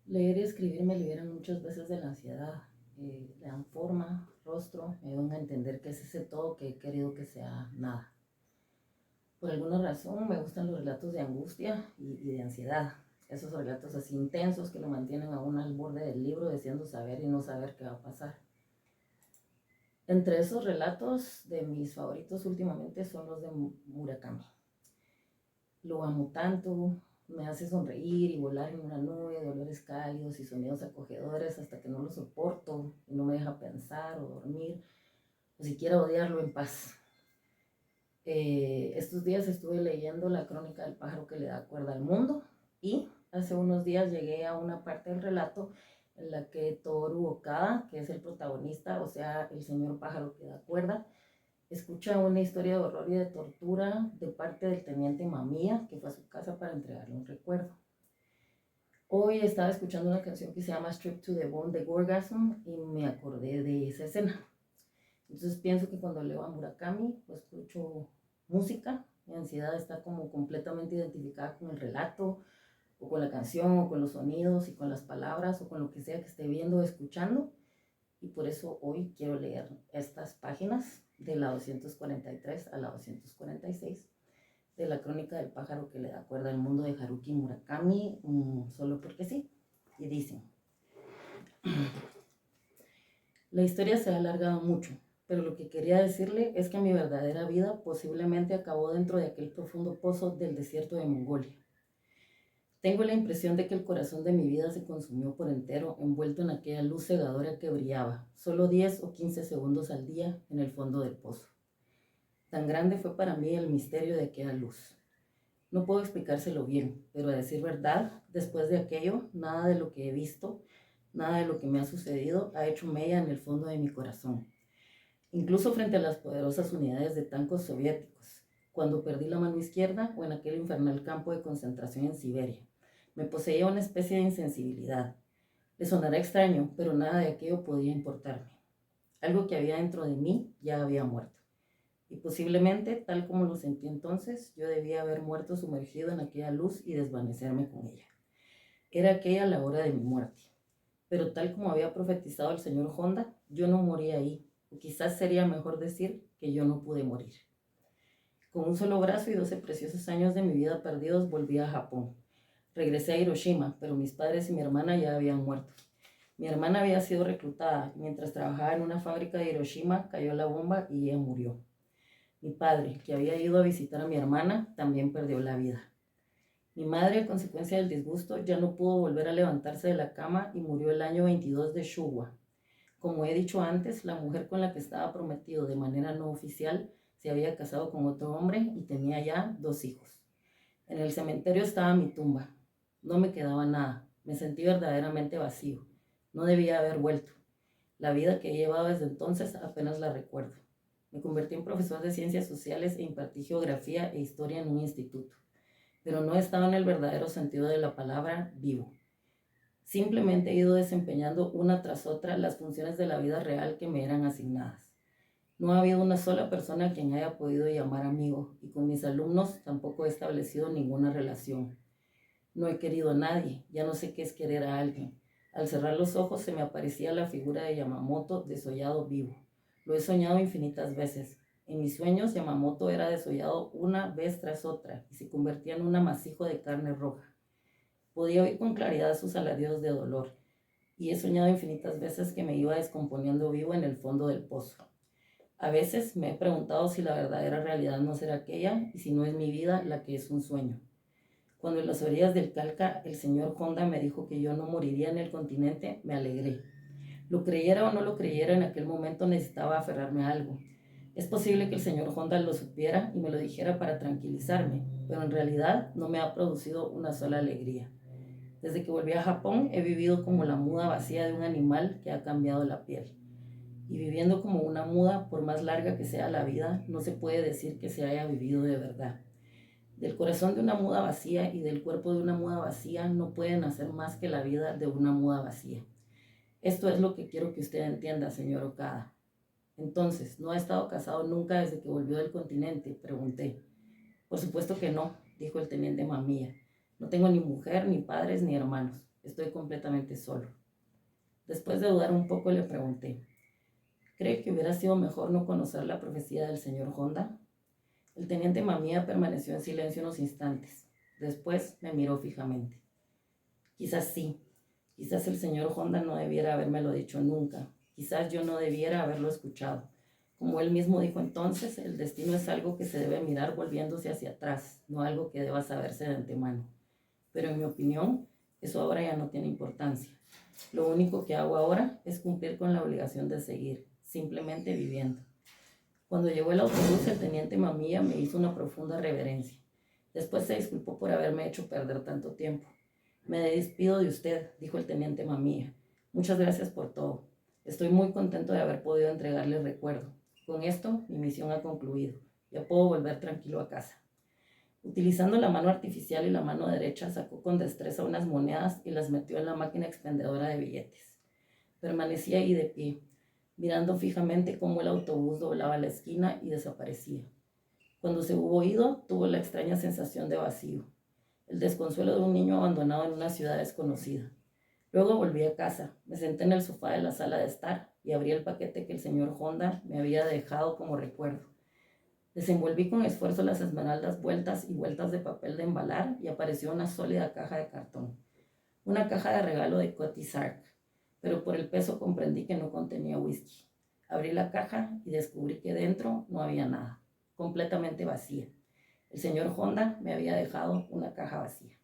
Leer y escribir me liberan muchas veces de la ansiedad, le dan forma, rostro, me dan a entender que es ese todo que he querido que sea nada. Por alguna razón me gustan los relatos de angustia y de ansiedad, esos relatos así intensos que lo mantienen a uno al borde del libro deseando saber y no saber qué va a pasar. Entre esos relatos, de mis favoritos últimamente son los de Murakami. Lo amo tanto, me hace sonreír y volar en una nube de olores cálidos y sonidos acogedores hasta que no lo soporto y no me deja pensar o dormir o siquiera odiarlo en paz. Estos días estuve leyendo La crónica del pájaro que le da cuerda al mundo y hace unos días llegué a una parte del relato en la que Toru Okada, que es el protagonista, o sea, el señor pájaro que da cuerda, escucha una historia de horror y de tortura de parte del teniente Mamía, que fue a su casa para entregarle un recuerdo. Hoy estaba escuchando una canción que se llama Strip to the Bone de Gorgasm y me acordé de esa escena. Entonces pienso que cuando leo a Murakami, pues escucho música, mi ansiedad está como completamente identificada con el relato, o con la canción, o con los sonidos, y con las palabras, o con lo que sea que esté viendo o escuchando. Y por eso hoy quiero leer estas páginas de la 243 a la 246 de la crónica del pájaro que le da cuerda al mundo de Haruki Murakami, solo porque sí. Y dicen, la historia se ha alargado mucho, pero lo que quería decirle es que mi verdadera vida posiblemente acabó dentro de aquel profundo pozo del desierto de Mongolia. Tengo la impresión de que el corazón de mi vida se consumió por entero, envuelto en aquella luz cegadora que brillaba, solo 10 o 15 segundos al día, en el fondo del pozo. Tan grande fue para mí el misterio de aquella luz. No puedo explicárselo bien, pero a decir verdad, después de aquello, nada de lo que he visto, nada de lo que me ha sucedido ha hecho mella en el fondo de mi corazón. Incluso frente a las poderosas unidades de tanques soviéticos, cuando perdí la mano izquierda o en aquel infernal campo de concentración en Siberia. Me poseía una especie de insensibilidad. Le sonará extraño, pero nada de aquello podía importarme. Algo que había dentro de mí ya había muerto. Y posiblemente, tal como lo sentí entonces, yo debía haber muerto sumergido en aquella luz y desvanecerme con ella. Era aquella la hora de mi muerte. Pero tal como había profetizado el señor Honda, yo no morí ahí, o quizás sería mejor decir que yo no pude morir. Con un solo brazo y 12 preciosos años de mi vida perdidos, volví a Japón. Regresé a Hiroshima, pero mis padres y mi hermana ya habían muerto. Mi hermana había sido reclutada. Mientras trabajaba en una fábrica de Hiroshima, cayó la bomba y ella murió. Mi padre, que había ido a visitar a mi hermana, también perdió la vida. Mi madre, a consecuencia del disgusto, ya no pudo volver a levantarse de la cama y murió el año 22 de Shuwa. Como he dicho antes, la mujer con la que estaba prometido de manera no oficial se había casado con otro hombre y tenía ya 2 hijos. En el cementerio estaba mi tumba. No me quedaba nada. Me sentí verdaderamente vacío. No debía haber vuelto. La vida que he llevado desde entonces apenas la recuerdo. Me convertí en profesor de ciencias sociales e impartí geografía e historia en un instituto. Pero no estaba en el verdadero sentido de la palabra vivo. Simplemente he ido desempeñando una tras otra las funciones de la vida real que me eran asignadas. No ha habido una sola persona a quien haya podido llamar amigo, y con mis alumnos tampoco he establecido ninguna relación. No he querido a nadie, ya no sé qué es querer a alguien. Al cerrar los ojos se me aparecía la figura de Yamamoto desollado vivo. Lo he soñado infinitas veces. En mis sueños Yamamoto era desollado una vez tras otra y se convertía en un amasijo de carne roja. Podía oír con claridad sus alaridos de dolor, y he soñado infinitas veces que me iba descomponiendo vivo en el fondo del pozo. A veces me he preguntado si la verdadera realidad no será aquella y si no es mi vida la que es un sueño. Cuando en las orillas del Calca el señor Honda me dijo que yo no moriría en el continente, me alegré. Lo creyera o no lo creyera, en aquel momento necesitaba aferrarme a algo. Es posible que el señor Honda lo supiera y me lo dijera para tranquilizarme, pero en realidad no me ha producido una sola alegría. Desde que volví a Japón he vivido como la muda vacía de un animal que ha cambiado la piel. Y viviendo como una muda, por más larga que sea la vida, no se puede decir que se haya vivido de verdad. Del corazón de una muda vacía y del cuerpo de una muda vacía no puede nacer más que la vida de una muda vacía. Esto es lo que quiero que usted entienda, señor Okada. Entonces, ¿no ha estado casado nunca desde que volvió del continente?, pregunté. Por supuesto que no, dijo el teniente Mamía. No tengo ni mujer, ni padres, ni hermanos. Estoy completamente solo. Después de dudar un poco le pregunté, ¿cree que hubiera sido mejor no conocer la profecía del señor Honda? El teniente Mamía permaneció en silencio unos instantes. Después me miró fijamente. Quizás sí. Quizás el señor Honda no debiera habérmelo dicho nunca. Quizás yo no debiera haberlo escuchado. Como él mismo dijo entonces, el destino es algo que se debe mirar volviéndose hacia atrás, no algo que deba saberse de antemano. Pero en mi opinión, eso ahora ya no tiene importancia. Lo único que hago ahora es cumplir con la obligación de seguir, simplemente viviendo. Cuando llegó el autobús, el teniente Mamía me hizo una profunda reverencia. Después se disculpó por haberme hecho perder tanto tiempo. Me despido de usted, dijo el teniente Mamía. Muchas gracias por todo. Estoy muy contento de haber podido entregarle el recuerdo. Con esto, mi misión ha concluido. Ya puedo volver tranquilo a casa. Utilizando la mano artificial y la mano derecha, sacó con destreza unas monedas y las metió en la máquina expendedora de billetes. Permanecí ahí de pie, mirando fijamente cómo el autobús doblaba la esquina y desaparecía. Cuando se hubo ido, tuvo la extraña sensación de vacío, el desconsuelo de un niño abandonado en una ciudad desconocida. Luego volví a casa, me senté en el sofá de la sala de estar y abrí el paquete que el señor Honda me había dejado como recuerdo. Desenvolví con esfuerzo las esmeraldas vueltas y vueltas de papel de embalar y apareció una sólida caja de cartón. Una caja de regalo de Cotty Sark, pero por el peso comprendí que no contenía whisky. Abrí la caja y descubrí que dentro no había nada, completamente vacía. El señor Honda me había dejado una caja vacía.